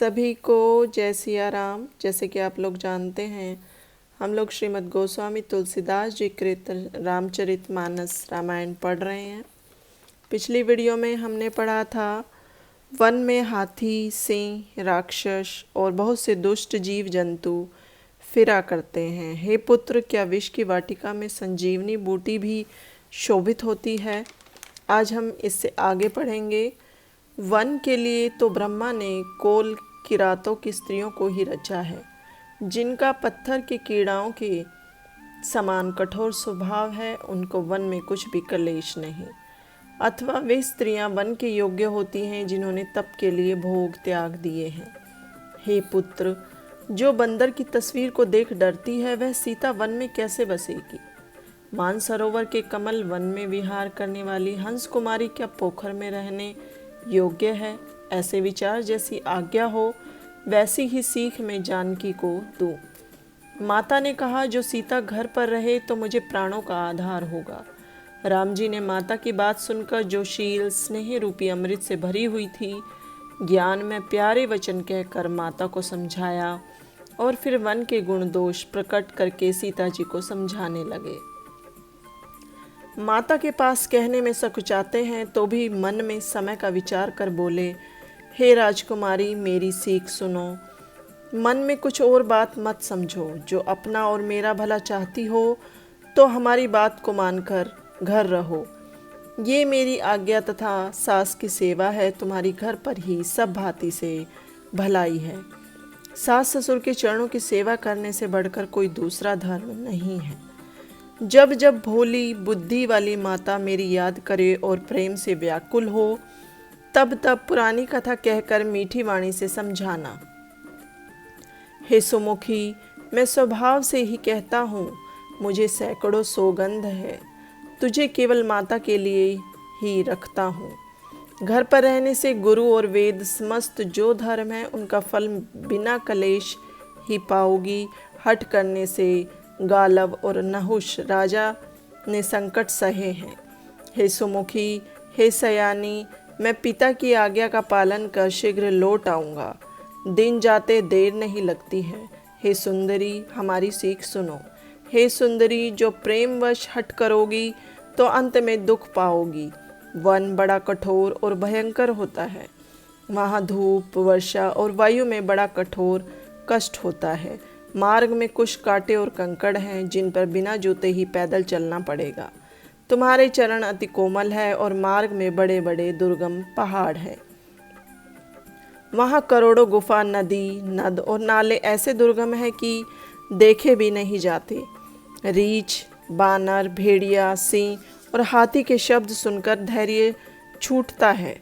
सभी को जय सिया राम। जैसे कि आप लोग जानते हैं, हम लोग श्रीमद् गोस्वामी तुलसीदास जी कृत रामचरितमानस रामायण पढ़ रहे हैं। पिछली वीडियो में हमने पढ़ा था वन में हाथी, सिंह, राक्षस और बहुत से दुष्ट जीव जंतु फिरा करते हैं। हे पुत्र, क्या विष की वाटिका में संजीवनी बूटी भी शोभित होती है? आज हम इससे आगे पढ़ेंगे। वन के लिए तो ब्रह्मा ने कोल किरातों की स्त्रियों को ही रचा है, जिनका पत्थर के कीड़ाओं के समान कठोर स्वभाव है। उनको वन में कुछ भी कलेश नहीं, अथवा वे स्त्रियां वन के योग्य होती हैं जिन्होंने तप के लिए भोग त्याग दिए हैं। हे पुत्र, जो बंदर की तस्वीर को देख डरती है, वह सीता वन में कैसे बसेगी? मानसरोवर के कमल वन में विहार करने वाली हंस कुमारी क्या पोखर में रहने योग्य है? ऐसे विचार जैसी आज्ञा हो वैसी ही सीख मैं जानकी को दूं। माता ने कहा, जो सीता घर पर रहे तो मुझे प्राणों का आधार होगा। राम जी ने माता की बात सुनकर, जो शील स्नेह रूपी अमृत से भरी हुई थी, ज्ञान में प्यारे वचन कहकर माता को समझाया और फिर वन के गुण दोष प्रकट करके सीता जी को समझाने लगे। माता के पास कहने में सकुचाते हैं तो भी मन में समय का विचार कर बोले, हे राजकुमारी, मेरी सीख सुनो। मन में कुछ और बात मत समझो। जो अपना और मेरा भला चाहती हो तो हमारी बात को मानकर घर रहो। ये मेरी आज्ञा तथा सास की सेवा है। तुम्हारी घर पर ही सब भांति से भलाई है। सास ससुर के चरणों की सेवा करने से बढ़कर कोई दूसरा धर्म नहीं है। जब जब भोली बुद्धि वाली माता मेरी याद करे और प्रेम से व्याकुल हो, तब तब पुरानी कथा कहकर मीठी वाणी से समझाना। हे सुमुखी, मैं स्वभाव से ही कहता हूँ, मुझे सैकड़ों सौगंध है। तुझे केवल माता के लिए ही रखता हूँ। घर पर रहने से गुरु और वेद समस्त जो धर्म है उनका फल बिना कलेश ही पाओगी। हठ करने से गालव और नहुष राजा ने संकट सहे हैं। हे सुमुखी, हे सयानी, मैं पिता की आज्ञा का पालन कर शीघ्र लौट आऊँगा। दिन जाते देर नहीं लगती है। हे सुंदरी, हमारी सीख सुनो। हे सुंदरी, जो प्रेमवश हट करोगी तो अंत में दुख पाओगी। वन बड़ा कठोर और भयंकर होता है। वहाँ धूप, वर्षा और वायु में बड़ा कठोर कष्ट होता है। मार्ग में कुछ कांटे और कंकड़ हैं जिन पर बिना जूते ही पैदल चलना पड़ेगा। तुम्हारे चरण अति कोमल है और मार्ग में बड़े बड़े दुर्गम पहाड़ है। वहाँ करोड़ों गुफा, नदी, नद और नाले ऐसे दुर्गम है कि देखे भी नहीं जाते। रीछ, बानर, भेड़िया, सिंह और हाथी के शब्द सुनकर धैर्य छूटता है।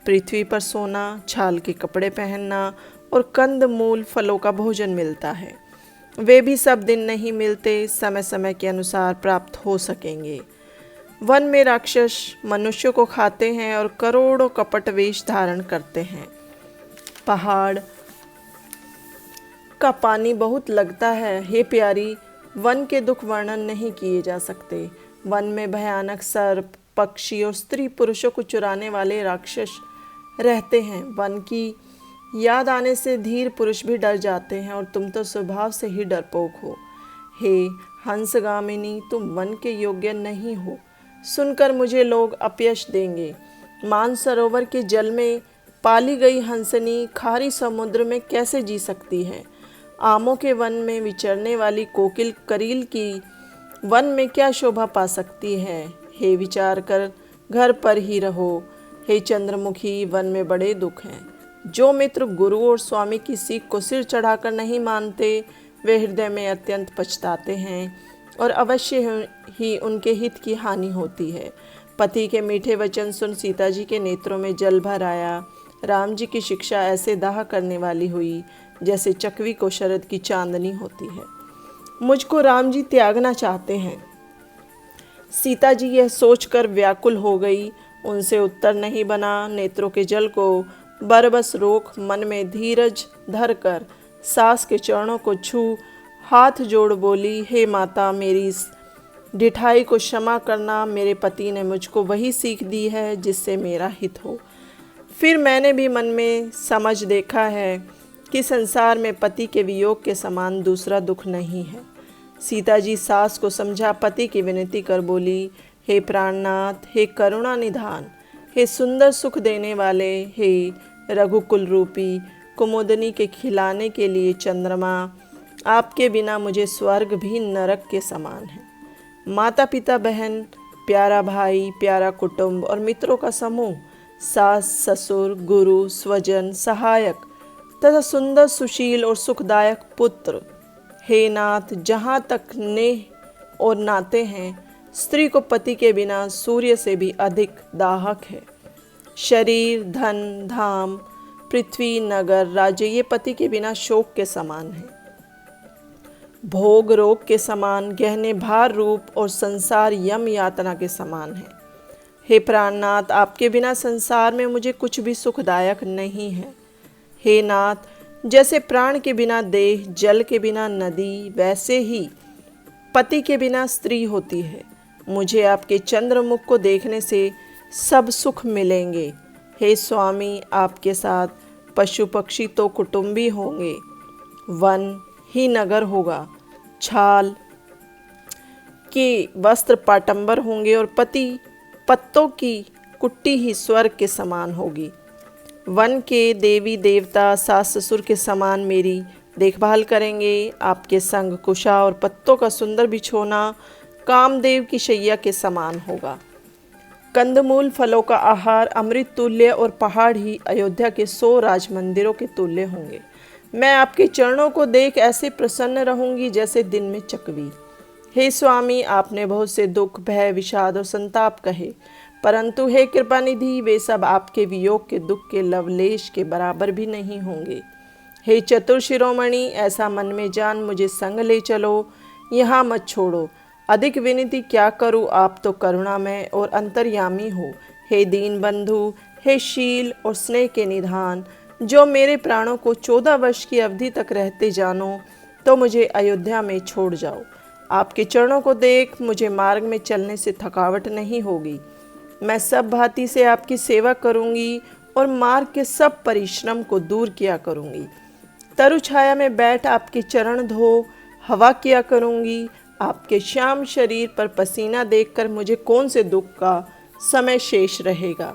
पृथ्वी पर सोना, छाल के कपड़े पहनना और कंद मूल फलों का भोजन मिलता है। वे भी सब दिन नहीं मिलते, समय समय के अनुसार प्राप्त हो सकेंगे। वन में राक्षस मनुष्यों को खाते हैं और करोड़ों कपट वेश धारण करते हैं। पहाड़ का पानी बहुत लगता है। हे प्यारी, वन के दुख वर्णन नहीं किए जा सकते। वन में भयानक सर्प, पक्षी और स्त्री पुरुषों को चुराने वाले राक्षस रहते हैं। वन की याद आने से धीर पुरुष भी डर जाते हैं और तुम तो स्वभाव से ही डरपोक हो। हे हंसगामिनी, तुम वन के योग्य नहीं हो। सुनकर मुझे लोग अपयश देंगे। मानसरोवर के जल में पाली गई हंसनी खारी समुद्र में कैसे जी सकती है? आमों के वन में विचरने वाली कोकिल करील की वन में क्या शोभा पा सकती है? हे विचार कर घर पर ही रहो। हे चंद्रमुखी, वन में बड़े दुख हैं। जो मित्र गुरु और स्वामी की सीख को सिर चढ़ाकर नहीं मानते, वे हृदय में अत्यंत पछताते हैं और अवश्य ही उनके हित की हानि होती है। पति के मीठे वचन सुन सीता जी के नेत्रों में जल भर आया। राम जी की शिक्षा ऐसे दाह करने वाली हुई जैसे चकवी को शरद की चांदनी होती है। मुझको राम जी त्यागना चाहते हैं। सीता जी यह सोचकर व्याकुल हो गई। उनसे उत्तर नहीं बना। नेत्रों के जल को बरबस रोक मन में धीरज धरकर सास के चरणों को छू हाथ जोड़ बोली, हे माता, मेरी इस ढिठाई को क्षमा करना। मेरे पति ने मुझको वही सीख दी है जिससे मेरा हित हो। फिर मैंने भी मन में समझ देखा है कि संसार में पति के वियोग के समान दूसरा दुख नहीं है। सीता जी सास को समझा पति की विनती कर बोली, हे प्राणनाथ, हे करुणा निधान, हे सुंदर सुख देने वाले, हे रघुकुल रूपी, कुमुदनी के खिलाने के लिए चंद्रमा, आपके बिना मुझे स्वर्ग भी नरक के समान है। माता पिता बहन, प्यारा भाई, प्यारा कुटुंब और मित्रों का समूह, सास ससुर, गुरु, स्वजन, सहायक तथा सुंदर सुशील और सुखदायक पुत्र, हे नाथ, जहाँ तक नेह और नाते हैं, स्त्री को पति के बिना सूर्य से भी अधिक दाहक है। शरीर, धन, धाम, पृथ्वी, नगर, राज्य ये पति के बिना शोक के समान है। भोग रोग के समान, गहने भार रूप और संसार यम यातना के समान है। हे प्राणनाथ, आपके बिना संसार में मुझे कुछ भी सुखदायक नहीं है। हे नाथ, जैसे प्राण के बिना देह, जल के बिना नदी, वैसे ही पति के बिना स्त्री होती है। मुझे आपके चंद्रमुख को देखने से सब सुख मिलेंगे। हे स्वामी, आपके साथ पशु पक्षी तो कुटुंबी होंगे, वन ही नगर होगा, छाल के वस्त्र पाटंबर होंगे और पति पत्तों की कुट्टी ही स्वर्ग के समान होगी। वन के देवी देवता सास ससुर के समान मेरी देखभाल करेंगे। आपके संग कुशा और पत्तों का सुंदर बिछोना कामदेव की शैया के समान होगा। कंदमूल फलों का आहार अमृत तुल्य और पहाड़ ही अयोध्या के 100 राज मंदिरों के तुल्य होंगे। मैं आपके चरणों को देख ऐसे प्रसन्न रहूंगी जैसे दिन में चकवी। हे स्वामी, आपने बहुत से दुख, भय, विषाद और संताप कहे, परंतु हे कृपानिधि, वे सब आपके वियोग के दुख के लवलेश के बराबर भी नहीं होंगे। हे चतुर शिरोमणि, ऐसा मन में जान मुझे संग ले चलो, यहाँ मत छोड़ो। अधिक विनती क्या करूँ, आप तो करुणामय और अंतर्यामी हो। हे दीन बंधु, हे शील और स्नेह के निधान, जो मेरे प्राणों को 14 वर्ष की अवधि तक रहते जानो, तो मुझे अयोध्या में छोड़ जाओ। आपके चरणों को देख मुझे मार्ग में चलने से थकावट नहीं होगी। मैं सब भांति से आपकी सेवा करूंगी और मार्ग के सब परिश्रम को दूर किया करूंगी। तरु छाया में बैठ आपके चरण धो हवा किया करूंगी। आपके श्याम शरीर पर पसीना देखकर मुझे कौन से दुख का समय शेष रहेगा।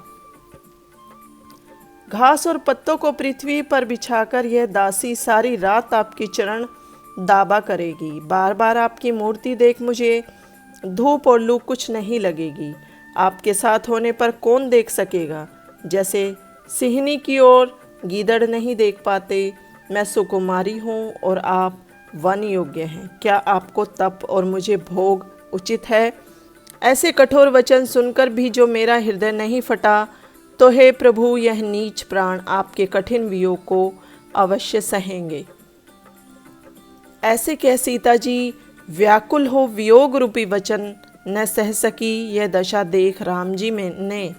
घास और पत्तों को पृथ्वी पर बिछाकर यह दासी सारी रात आपके चरण दाबा करेगी। बार बार आपकी मूर्ति देख मुझे धूप और लू कुछ नहीं लगेगी। आपके साथ होने पर कौन देख सकेगा, जैसे सिहनी की ओर गीदड़ नहीं देख पाते। मैं सुकुमारी हूँ और आप वन योग्य हैं। क्या आपको तप और मुझे भोग उचित है? ऐसे कठोर वचन सुनकर भी जो मेरा हृदय नहीं फटा, तो हे प्रभु, यह नीच प्राण आपके कठिन वियोग को अवश्य सहेंगे। ऐसे कह सीता जी व्याकुल हो वियोग रूपी वचन न सह सकी। यह दशा देख राम जी ने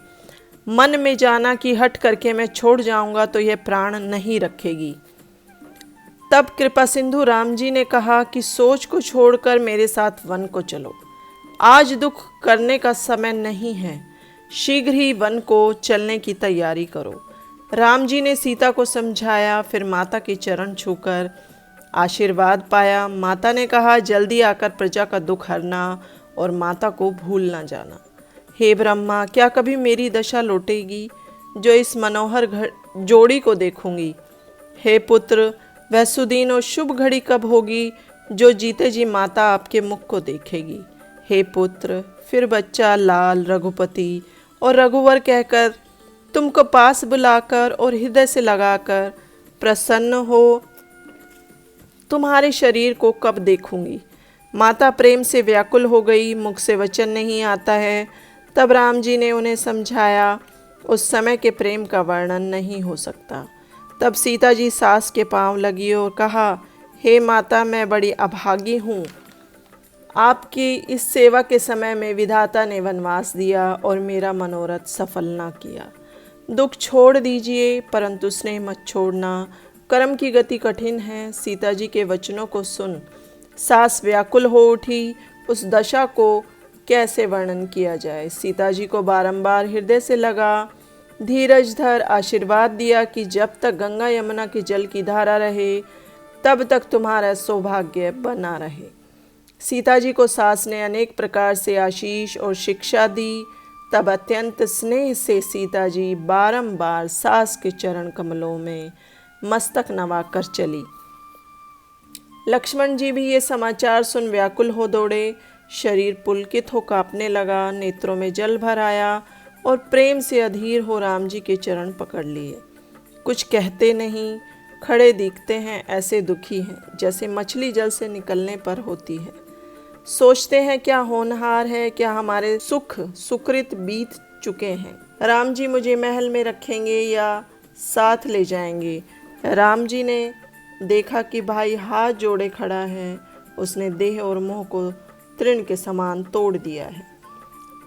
मन में जाना कि हट करके मैं छोड़ जाऊंगा तो यह प्राण नहीं रखेगी। तब कृपा सिंधु राम जी ने कहा कि सोच को छोड़कर मेरे साथ वन को चलो। आज दुख करने का समय नहीं है, शीघ्र ही वन को चलने की तैयारी करो। राम जी ने सीता को समझाया, फिर माता के चरण छूकर आशीर्वाद पाया। माता ने कहा, जल्दी आकर प्रजा का दुख हरना और माता को भूल ना जाना। हे ब्रह्मा, क्या कभी मेरी दशा लौटेगी जो इस मनोहर जोड़ी को देखूंगी? हे पुत्र, वह सुदीन और शुभ घड़ी कब होगी जो जीते जी माता आपके मुख को देखेगी? हे पुत्र, फिर बच्चा लाल, रघुपति और रघुवर कहकर तुमको पास बुलाकर और हृदय से लगाकर प्रसन्न हो तुम्हारे शरीर को कब देखूंगी? माता प्रेम से व्याकुल हो गई, मुख से वचन नहीं आता है। तब राम जी ने उन्हें समझाया, उस समय के प्रेम का वर्णन नहीं हो सकता। तब सीता जी सास के पांव लगी और कहा, हे माता, मैं बड़ी अभागी हूँ। आपकी इस सेवा के समय में विधाता ने वनवास दिया और मेरा मनोरथ सफल ना किया। दुख छोड़ दीजिए, परंतु स्नेह मत छोड़ना। कर्म की गति कठिन है। सीता जी के वचनों को सुन सास व्याकुल हो उठी। उस दशा को कैसे वर्णन किया जाए? सीता जी को बारंबार हृदय से लगा धीरज धर, आशीर्वाद दिया कि जब तक गंगा यमुना के जल की धारा रहे तब तक तुम्हारा सौभाग्य बना रहे। सीता जी को सास ने अनेक प्रकार से आशीष और शिक्षा दी। तब अत्यंत स्नेह से सीता जी बारंबार सास के चरण कमलों में मस्तक नवाकर चली। लक्ष्मण जी भी ये समाचार सुन व्याकुल हो दौड़े। शरीर पुलकित हो कांपने लगा, नेत्रों में जल भर आया और प्रेम से अधीर हो राम जी के चरण पकड़ लिए। कुछ कहते नहीं, खड़े दिखते हैं ऐसे दुखी हैं जैसे मछली जल से निकलने पर होती है। सोचते हैं क्या होनहार है, क्या हमारे सुख सुकृत बीत चुके हैं। राम जी मुझे महल में रखेंगे या साथ ले जाएंगे। राम जी ने देखा कि भाई हाथ जोड़े खड़ा है। उसने देह और मोह को तृण के समान तोड़ दिया है।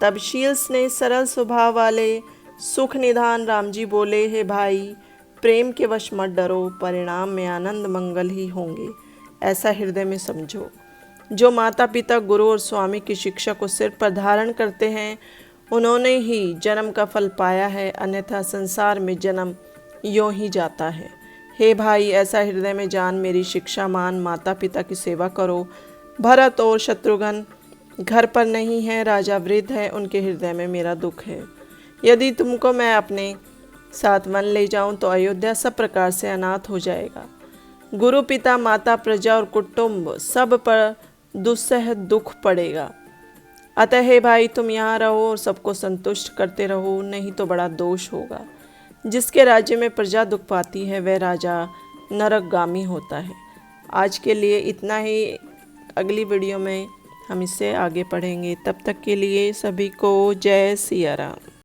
तब शील स्नेह सरल स्वभाव वाले सुख निधान राम जी बोले, हे भाई, प्रेम के वश मत डरो, परिणाम में आनंद मंगल ही होंगे, ऐसा हृदय में समझो। जो माता पिता गुरु और स्वामी की शिक्षा को सिर पर धारण करते हैं उन्होंने ही जन्म का फल पाया है, अन्यथा संसार में जन्म यूं ही जाता है। हे भाई, ऐसा हृदय में जान मेरी शिक्षा मान, माता पिता की सेवा करो। भरत और शत्रुघ्न घर पर नहीं है, राजा वृद्ध है, उनके हृदय में मेरा दुख है। यदि तुमको मैं अपने साथ वन ले जाऊं तो अयोध्या सब प्रकार से अनाथ हो जाएगा। गुरु पिता माता प्रजा और कुटुंब सब पर दुस्सह दुख पड़ेगा। अतः हे भाई, तुम यहाँ रहो और सबको संतुष्ट करते रहो, नहीं तो बड़ा दोष होगा। जिसके राज्य में प्रजा दुख पाती है वह राजा नरकगामी होता है। आज के लिए इतना ही। अगली वीडियो में हम इससे आगे पढ़ेंगे। तब तक के लिए सभी को जय सिया राम।